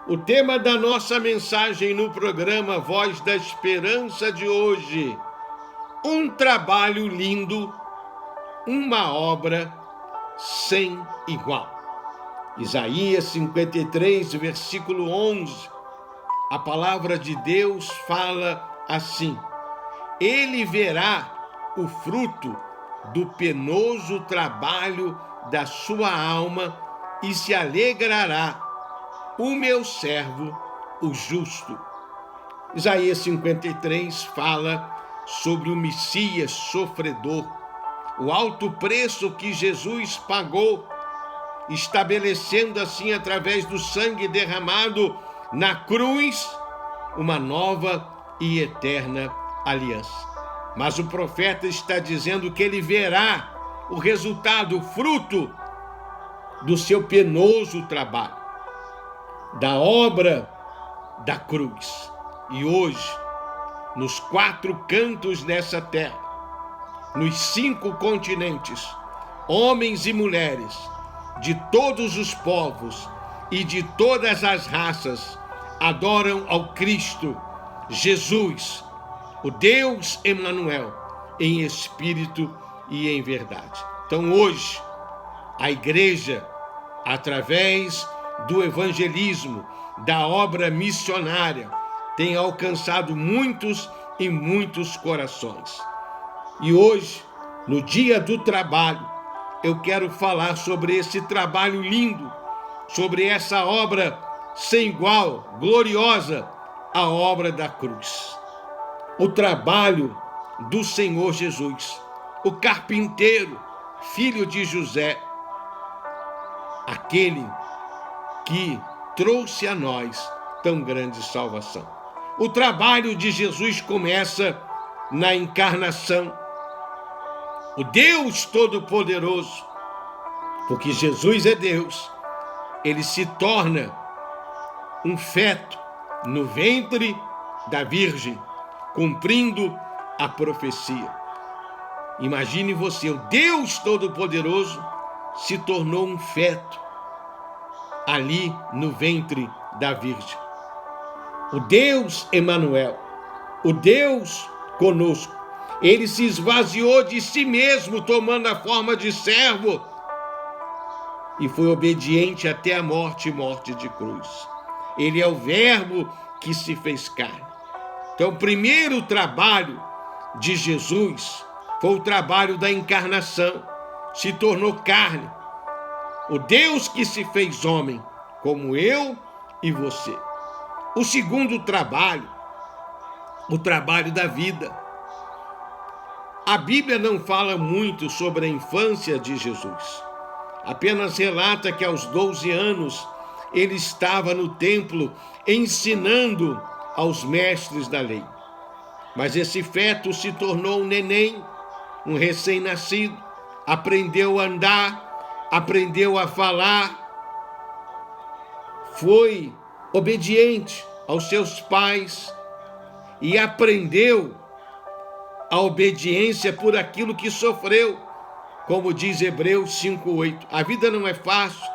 O tema da nossa mensagem no programa Voz da Esperança de hoje: um trabalho lindo, uma obra sem igual. Isaías 53, versículo 11. A palavra de Deus fala assim: ele verá o fruto do penoso trabalho da sua alma e se alegrará, o meu servo, o justo. Isaías 53 fala sobre o Messias sofredor, o alto preço que Jesus pagou, estabelecendo assim, através do sangue derramado na cruz, uma nova e eterna aliança. Mas o profeta está dizendo que ele verá o resultado, o fruto do seu penoso trabalho, da obra da cruz. E hoje, nos 4 cantos dessa terra, nos 5 continentes, homens e mulheres de todos os povos e de todas as raças adoram ao Cristo Jesus, o Deus Emanuel, em espírito e em verdade. Então hoje, a igreja, através do evangelismo, da obra missionária, tem alcançado muitos e muitos corações. E hoje, no dia do trabalho, eu quero falar sobre esse trabalho lindo, sobre essa obra sem igual, gloriosa, a obra da cruz. O trabalho do Senhor Jesus, o carpinteiro, filho de José, aquele que trouxe a nós tão grande salvação. O trabalho de Jesus começa na encarnação. O Deus Todo-Poderoso, porque Jesus é Deus, ele se torna um feto no ventre da Virgem, cumprindo a profecia. Imagine você, o Deus Todo-Poderoso se tornou um feto ali no ventre da Virgem. O Deus Emanuel, o Deus conosco, ele se esvaziou de si mesmo, tomando a forma de servo, e foi obediente até a morte e morte de cruz. Ele é o Verbo que se fez carne. Então, o primeiro trabalho de Jesus foi o trabalho da encarnação. Se tornou carne. O Deus que se fez homem, como eu e você. O segundo trabalho, o trabalho da vida. A Bíblia não fala muito sobre a infância de Jesus. Apenas relata que aos 12 anos ele estava no templo ensinando aos mestres da lei. Mas esse feto se tornou um neném, um recém-nascido, aprendeu a andar, aprendeu a falar, foi obediente aos seus pais e aprendeu a obediência por aquilo que sofreu, como diz Hebreus 5:8. A vida não é fácil.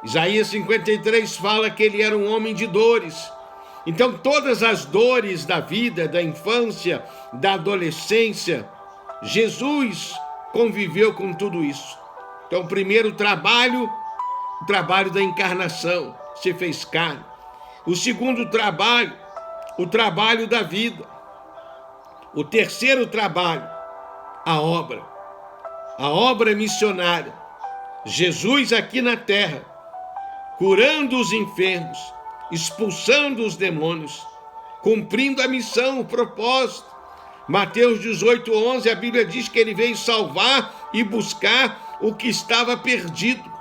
Isaías 53 fala que ele era um homem de dores. Então todas as dores da vida, da infância, da adolescência, Jesus conviveu com tudo isso. Então o primeiro trabalho, o trabalho da encarnação, se fez carne. O segundo trabalho, o trabalho da vida. O terceiro trabalho, a obra missionária. Jesus aqui na terra, curando os enfermos, expulsando os demônios, cumprindo a missão, o propósito. Mateus 18:11, a Bíblia diz que ele veio salvar e buscar o que estava perdido.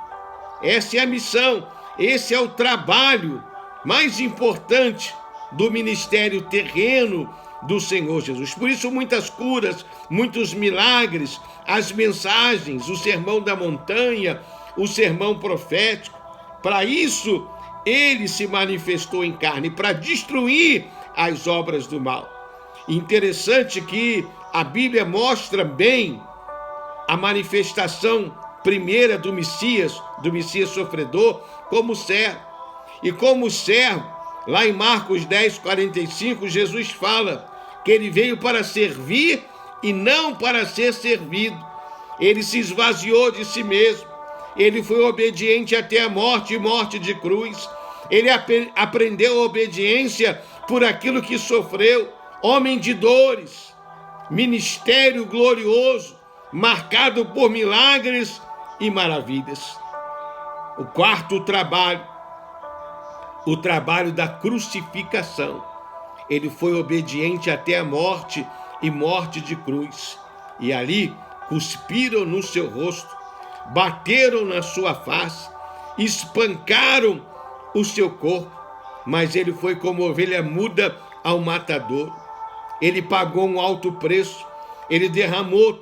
Essa é a missão, esse é o trabalho mais importante do ministério terreno do Senhor Jesus. Por isso muitas curas, muitos milagres, as mensagens, o sermão da montanha, o sermão profético. Para isso ele se manifestou em carne, para destruir as obras do mal. Interessante que a Bíblia mostra bem a manifestação primeira do Messias sofredor como servo. E como servo, lá em Marcos 10, 45, Jesus fala que ele veio para servir e não para ser servido. Ele se esvaziou de si mesmo. Ele foi obediente até a morte e morte de cruz. Ele aprendeu a obediência por aquilo que sofreu. Homem de dores, ministério glorioso, marcado por milagres e maravilhas. O quarto trabalho, o trabalho da crucificação. Ele foi obediente até a morte e morte de cruz. E ali cuspiram no seu rosto, bateram na sua face, espancaram o seu corpo, mas ele foi como ovelha muda ao matador. Ele pagou um alto preço, ele derramou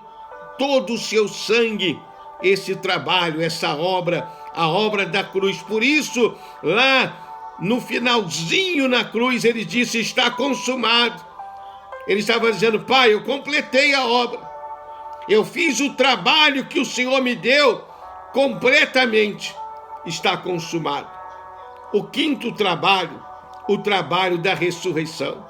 todo o seu sangue, esse trabalho, essa obra, a obra da cruz. Por isso, lá no finalzinho na cruz, ele disse: está consumado. Ele estava dizendo: Pai, eu completei a obra, eu fiz o trabalho que o Senhor me deu completamente, está consumado. O quinto trabalho, o trabalho da ressurreição.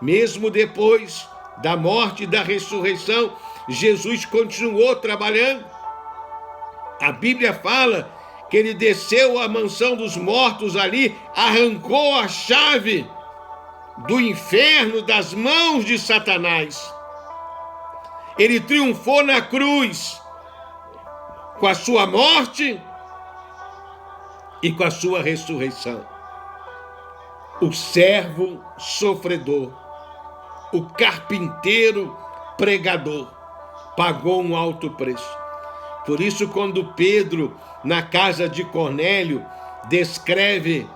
Mesmo depois da morte e da ressurreição, Jesus continuou trabalhando. A Bíblia fala que ele desceu à mansão dos mortos ali, arrancou a chave do inferno das mãos de Satanás. Ele triunfou na cruz com a sua morte e com a sua ressurreição. O servo sofredor, o carpinteiro pregador, pagou um alto preço. Por isso, quando Pedro, na casa de Cornélio, descreve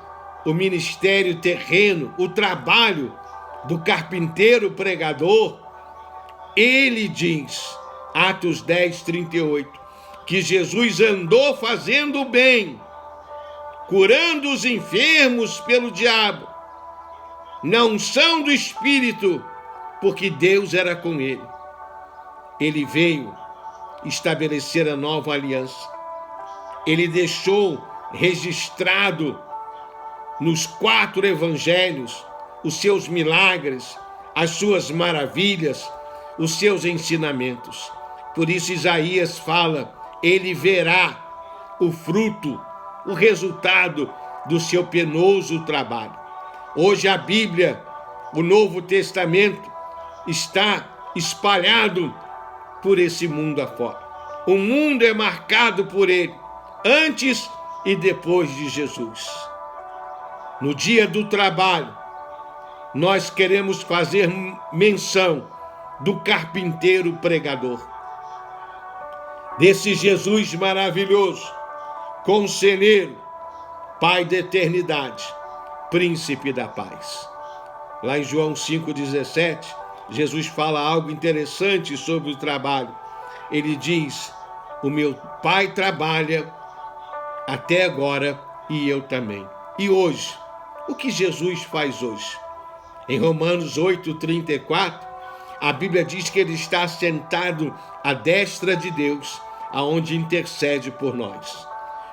o ministério terreno, o trabalho do carpinteiro pregador, ele diz, Atos 10, 38, que Jesus andou fazendo o bem, curando os enfermos pelo diabo, na unção do Espírito, porque Deus era com ele. Ele veio estabelecer a nova aliança. Ele deixou registrado nos 4 evangelhos os seus milagres, as suas maravilhas, os seus ensinamentos. Por isso Isaías fala: ele verá o fruto, o resultado do seu penoso trabalho. Hoje a Bíblia, o Novo Testamento, está espalhado por esse mundo afora. O mundo é marcado por ele, antes e depois de Jesus. No dia do trabalho, nós queremos fazer menção do carpinteiro pregador, desse Jesus maravilhoso, conselheiro, Pai da eternidade, príncipe da paz. Lá em João 5,17, Jesus fala algo interessante sobre o trabalho. Ele diz: o meu Pai trabalha até agora e eu também. E hoje, o que Jesus faz hoje? Em Romanos 8,34, a Bíblia diz que ele está sentado à destra de Deus, aonde intercede por nós.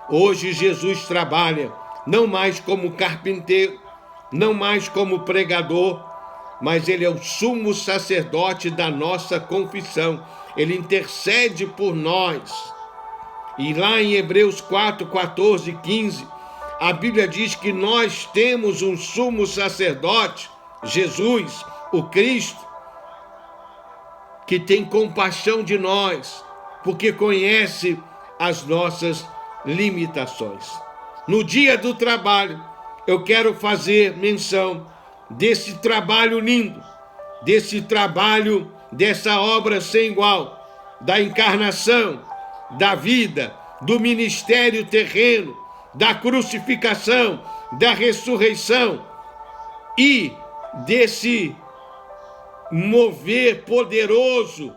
Hoje Jesus trabalha não mais como carpinteiro, não mais como pregador, mas ele é o sumo sacerdote da nossa confissão. Ele intercede por nós. E lá em Hebreus 4, 14 e 15, a Bíblia diz que nós temos um sumo sacerdote, Jesus, o Cristo, que tem compaixão de nós, porque conhece as nossas limitações. No dia do trabalho, eu quero fazer menção desse trabalho lindo, desse trabalho, dessa obra sem igual, da encarnação, da vida, do ministério terreno, da crucificação, da ressurreição e desse mover poderoso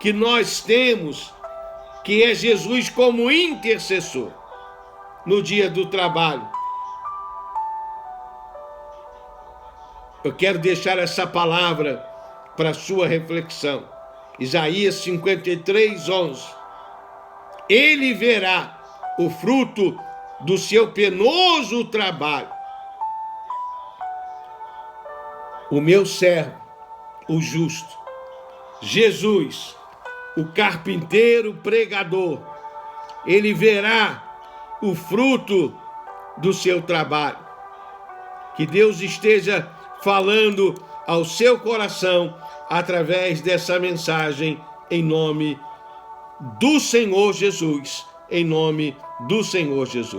que nós temos, que é Jesus como intercessor. No dia do trabalho, eu quero deixar essa palavra para a sua reflexão. Isaías 53, 11. Ele verá o fruto do seu penoso trabalho o meu servo, o justo, Jesus, o carpinteiro pregador, ele verá o fruto do seu trabalho. Que Deus esteja falando ao seu coração através dessa mensagem, em nome do Senhor Jesus. Em nome do Senhor Jesus.